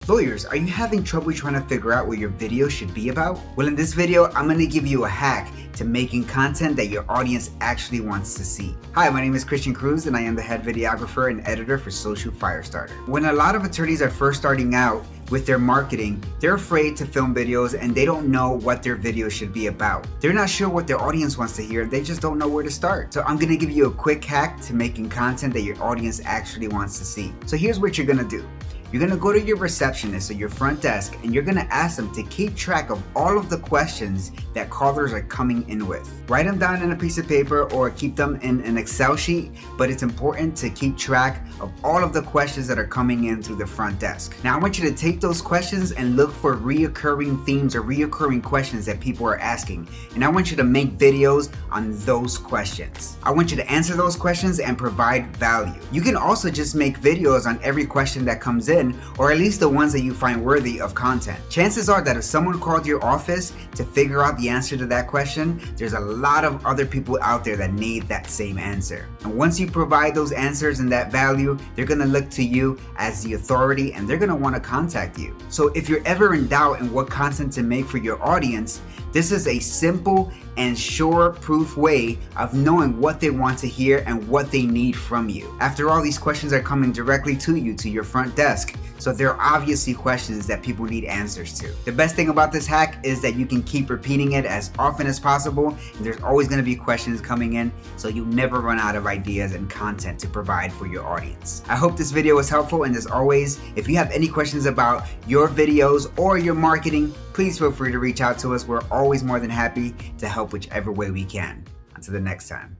Lawyers, are you having trouble trying to figure out what your video should be about? Well, in this video, I'm going to give you a hack to making content that your audience actually wants to see. Hi, my name is Christian Cruz and I am the head videographer and editor for Social Firestarter. When a lot of attorneys are first starting out with their marketing, they're afraid to film videos and they don't know what their video should be about. They're not sure what their audience wants to hear, they just don't know where to start. So I'm gonna give you a quick hack to making content that your audience actually wants to see. So here's what you're gonna do. You're gonna go to your receptionist or your front desk and you're gonna ask them to keep track of all of the questions that callers are coming in with. Write them down in a piece of paper or keep them in an Excel sheet, but it's important to keep track of all of the questions that are coming in through the front desk. Now I want you to take those questions and look for reoccurring themes or reoccurring questions that people are asking. And I want you to make videos on those questions. I want you to answer those questions and provide value. You can also just make videos on every question that comes in, or at least the ones that you find worthy of content. Chances are that if someone called your office to figure out the answer to that question, there's a lot of other people out there that need that same answer. And once you provide those answers and that value, they're gonna look to you as the authority and they're gonna wanna contact you. So if you're ever in doubt in what content to make for your audience, this is a simple and sure-proof way of knowing what they want to hear and what they need from you. After all, these questions are coming directly to you, to your front desk. So they're obviously questions that people need answers to. The best thing about this hack is that you can keep repeating it as often as possible, and there's always gonna be questions coming in, so you never run out of ideas and content to provide for your audience. I hope this video was helpful, and as always, if you have any questions about your videos or your marketing, please feel free to reach out to us. We're always more than happy to help whichever way we can. Until the next time.